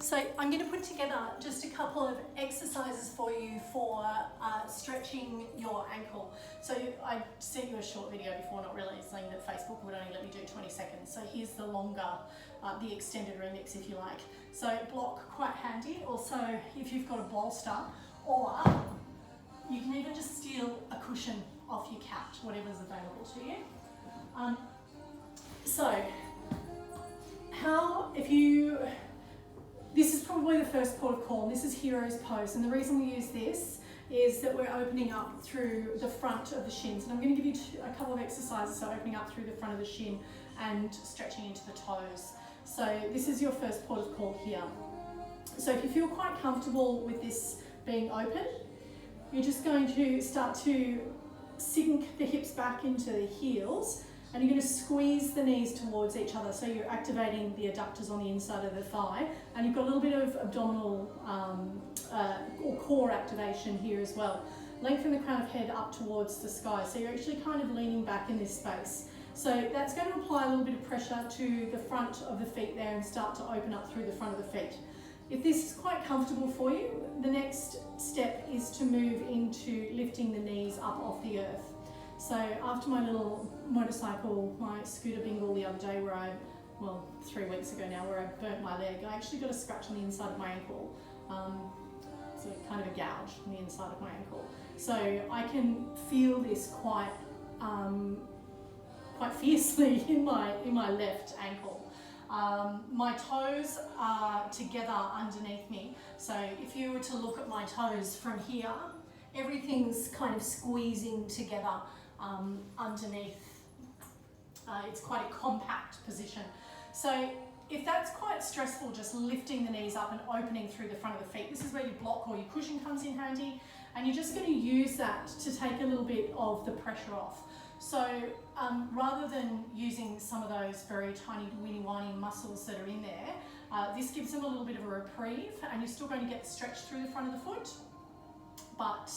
So I'm going to put together just a couple of exercises for you for stretching your ankle. So I sent you a short video before, not really, saying that Facebook would only let me do 20 seconds. So here's the longer, the extended remix if you like. So block, quite handy. Also, if you've got a bolster, or you can even just steal a cushion off your couch, whatever's available to you. This is probably the first port of call. This is hero's pose, and the reason we use this is that we're opening up through the front of the shins. And I'm going to give you a couple of exercises, so opening up through the front of the shin and stretching into the toes. So this is your first port of call here. So if you feel quite comfortable with this being open, you're just going to start to sink the hips back into the heels, and you're going to squeeze the knees towards each other. So you're activating the adductors on the inside of the thigh, and you've got a little bit of abdominal or core activation here as well. Lengthen the crown of head up towards the sky. So you're actually kind of leaning back in this space. So that's going to apply a little bit of pressure to the front of the feet there and start to open up through the front of the feet. If this is quite comfortable for you, the next step is to move into lifting the knees up off the earth. So after my little motorcycle, my scooter bingle the other day where 3 weeks ago now, where I burnt my leg, I actually got a scratch on the inside of my ankle. So kind of a gouge on the inside of my ankle. So I can feel this quite fiercely in my left ankle. My toes are together underneath me. So if you were to look at my toes from here, everything's kind of squeezing together underneath. It's quite a compact position. So if that's quite stressful, just lifting the knees up and opening through the front of the feet, this is where your block or your cushion comes in handy, and you're just going to use that to take a little bit of the pressure off. So rather than using some of those very tiny weeny-whiny muscles that are in there, this gives them a little bit of a reprieve, and you're still going to get the stretch through the front of the foot, but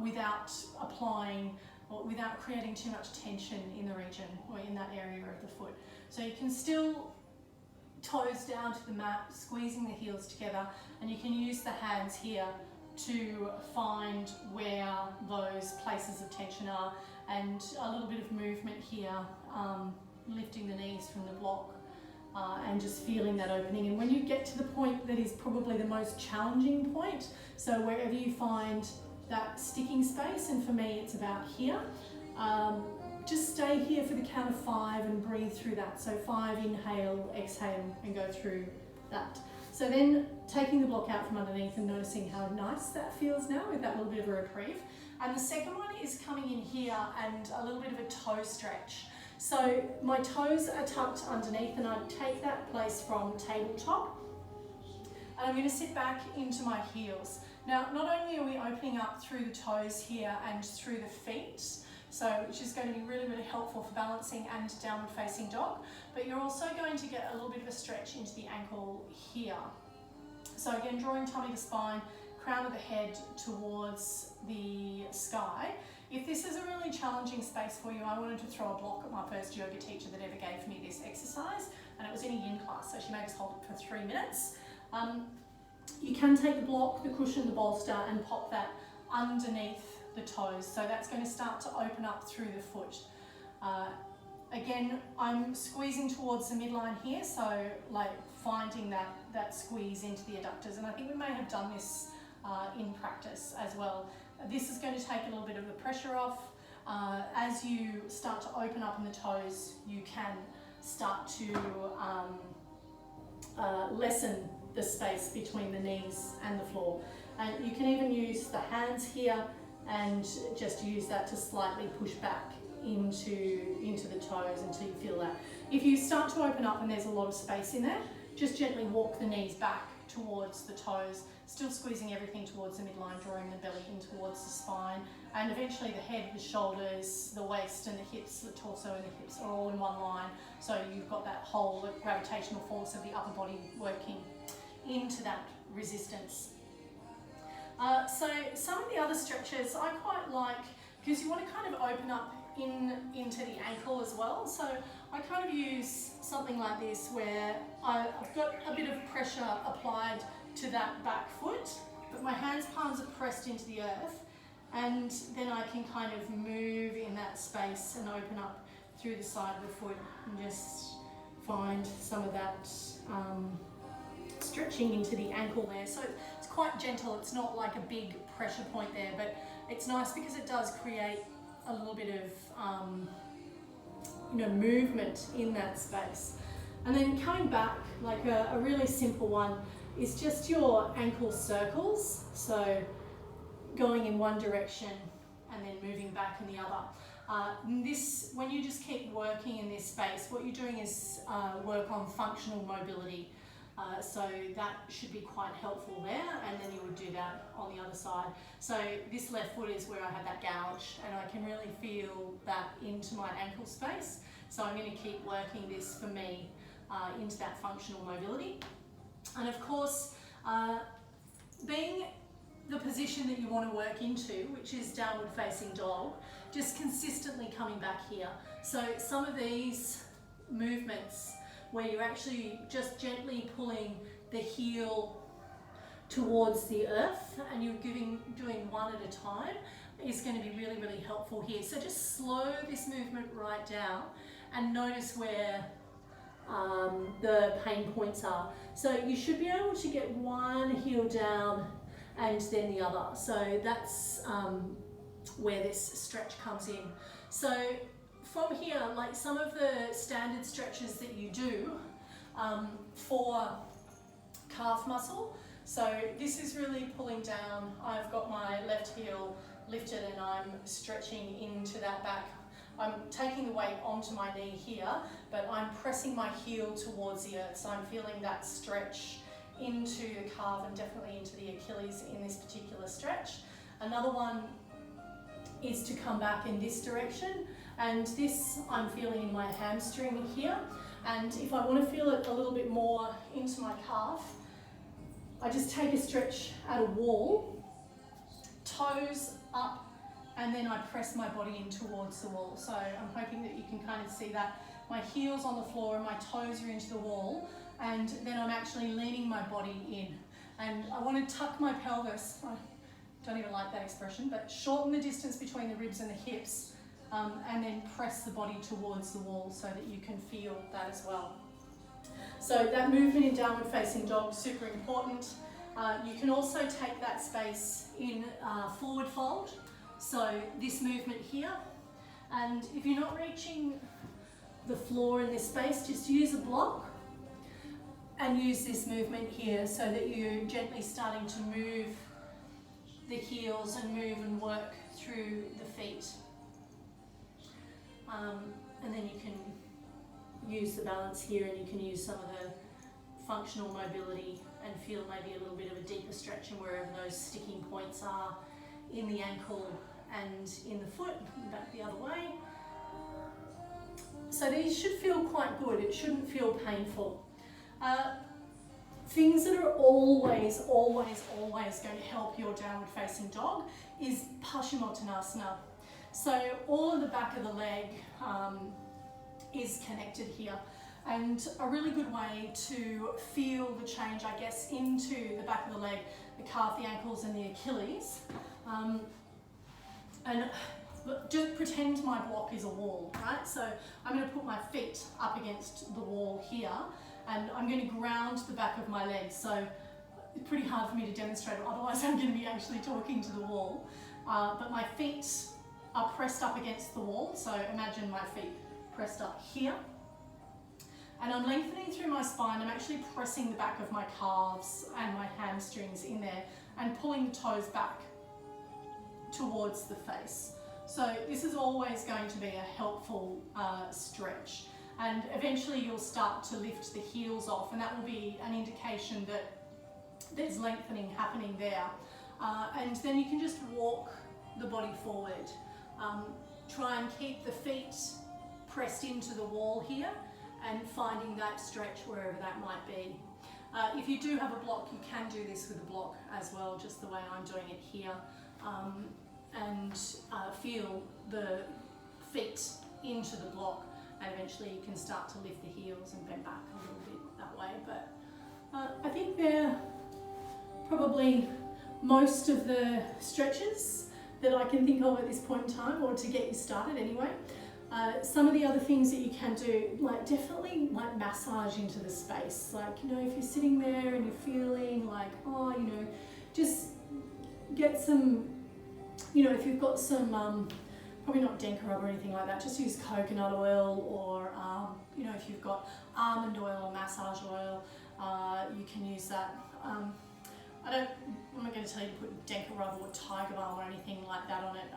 without applying or without creating too much tension in the region or in that area of the foot. So you can still toes down to the mat, squeezing the heels together, and you can use the hands here to find where those places of tension are, and a little bit of movement here, lifting the knees from the block and just feeling that opening. And when you get to the point that is probably the most challenging point, so wherever you find that sticking space, and for me it's about here, just stay here for the count of 5 and breathe through that. So 5, inhale, exhale, and go through that. So then taking the block out from underneath and noticing how nice that feels now with that little bit of a reprieve. And the second one is coming in here and a little bit of a toe stretch. So my toes are tucked underneath, and I take that place from tabletop, and I'm going to sit back into my heels. Now, not only are we opening up through the toes here and through the feet, which is going to be really, really helpful for balancing and downward facing dog, but you're also going to get a little bit of a stretch into the ankle here. So again, drawing tummy to spine, crown of the head towards the sky. If this is a really challenging space for you, I wanted to throw a block at my first yoga teacher that ever gave me this exercise, and it was in a yin class, so she made us hold it for 3 minutes. You can take the block, the cushion, the bolster, and pop that underneath the toes. So that's going to start to open up through the foot. Again, I'm squeezing towards the midline here, so like finding that squeeze into the adductors. And I think we may have done this in practice as well. This is going to take a little bit of the pressure off. As you start to open up in the toes, you can start to lessen the space between the knees and the floor. And you can even use the hands here and just use that to slightly push back into the toes until you feel that. If you start to open up and there's a lot of space in there, just gently walk the knees back towards the toes, still squeezing everything towards the midline, drawing the belly in towards the spine, and eventually the head, the shoulders, the waist and the hips, the torso and the hips are all in one line. So you've got that whole gravitational force of the upper body working into that resistance. So some of the other stretches I quite like, because you want to kind of open up into the ankle as well. So I kind of use something like this where I've got a bit of pressure applied to that back foot, but my hands palms are pressed into the earth, and then I can kind of move in that space and open up through the side of the foot and just find some of that stretching into the ankle there. So it's quite gentle, it's not like a big pressure point there, but it's nice because it does create a little bit of movement in that space. And then coming back, like a really simple one is just your ankle circles. So going in one direction and then moving back in the other. When you just keep working in this space, what you're doing is work on functional mobility. So that should be quite helpful there, and then you would do that on the other side. So this left foot is where I have that gouge, and I can really feel that into my ankle space. So I'm going to keep working this for me into that functional mobility. And of course, being the position that you want to work into, which is downward facing dog, just consistently coming back here. So some of these movements where you're actually just gently pulling the heel towards the earth and you're doing one at a time is going to be really, really helpful here. So just slow this movement right down and notice where the pain points are. So you should be able to get one heel down and then the other. So that's where this stretch comes in. So from here, like some of the standard stretches that you do for calf muscle. So this is really pulling down. I've got my left heel lifted and I'm stretching into that back. I'm taking the weight onto my knee here, but I'm pressing my heel towards the earth. So I'm feeling that stretch into the calf and definitely into the Achilles in this particular stretch. Another one is to come back in this direction, and this I'm feeling in my hamstring here. And if I want to feel it a little bit more into my calf, I just take a stretch at a wall, toes up, and then I press my body in towards the wall. So I'm hoping that you can kind of see that. My heel's on the floor and my toes are into the wall, and then I'm actually leaning my body in. And I want to tuck my pelvis, I don't even like that expression, but shorten the distance between the ribs and the hips, and then press the body towards the wall so that you can feel that as well. So that movement in downward facing dog is super important. You can also take that space in forward fold. So this movement here, and if you're not reaching the floor in this space, just use a block and use this movement here so that you're gently starting to move the heels and move and work through the feet. And then you can use the balance here, and you can use some of the functional mobility and feel maybe a little bit of a deeper stretch in wherever those sticking points are in the ankle and in the foot, and back the other way. So these should feel quite good. It shouldn't feel painful. Things that are always going to help your downward facing dog is Paschimottanasana. So all of the back of the leg is connected here. And a really good way to feel the change, I guess, into the back of the leg, the calf, the ankles and the Achilles. And just pretend my block is a wall, right? So I'm going to put my feet up against the wall here, and I'm going to ground the back of my legs. So it's pretty hard for me to demonstrate, otherwise I'm going to be actually talking to the wall. But my feet are pressed up against the wall, so imagine my feet pressed up here. And I'm lengthening through my spine. I'm actually pressing the back of my calves and my hamstrings in there and pulling the toes back towards the face. So this is always going to be a helpful stretch. And eventually you'll start to lift the heels off, and that will be an indication that there's lengthening happening there. And then you can just walk the body forward. Try and keep the feet pressed into the wall here and finding that stretch wherever that might be. If you do have a block, you can do this with a block as well, just the way I'm doing it here. And feel the feet into the block and eventually you can start to lift the heels and bend back a little bit that way. But I think they're probably most of the stretches that I can think of at this point in time, or to get you started anyway. Some of the other things that you can do, like definitely like massage into the space. Like, you know, if you're sitting there and you're feeling like, oh, you know, just get some, you know, if you've got some, probably not Denka rub or anything like that, just use coconut oil, or, you know, if you've got almond oil or massage oil, you can use that. I'm not going to tell you to put Denka rub or tiger balm or anything like that on it,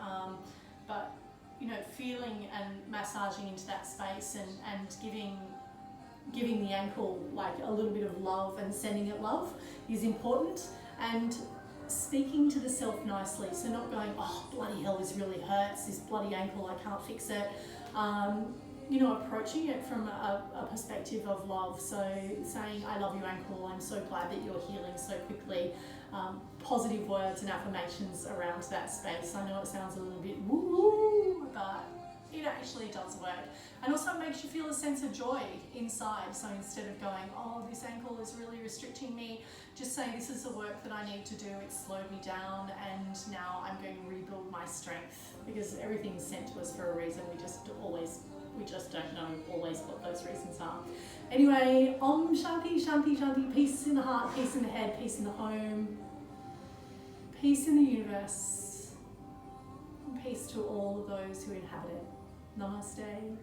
but you know, feeling and massaging into that space, and giving the ankle like a little bit of love and sending it love is important, and speaking to the self nicely. So not going, oh bloody hell, this really hurts, this bloody ankle, I can't fix it. You know, approaching it from a perspective of love. So saying, I love your ankle, I'm so glad that you're healing so quickly. Positive words and affirmations around that space. I know it sounds a little bit woo, but it actually does work. And also makes you feel a sense of joy inside. So instead of going, oh, this ankle is really restricting me, just say, this is the work that I need to do, it's slowed me down, and now I'm going to rebuild my strength, because everything's sent to us for a reason. We just don't know always what those reasons are. Anyway, Om Shanti, Shanti, Shanti, peace in the heart, peace in the head, peace in the home, peace in the universe, and peace to all of those who inhabit it. Namaste.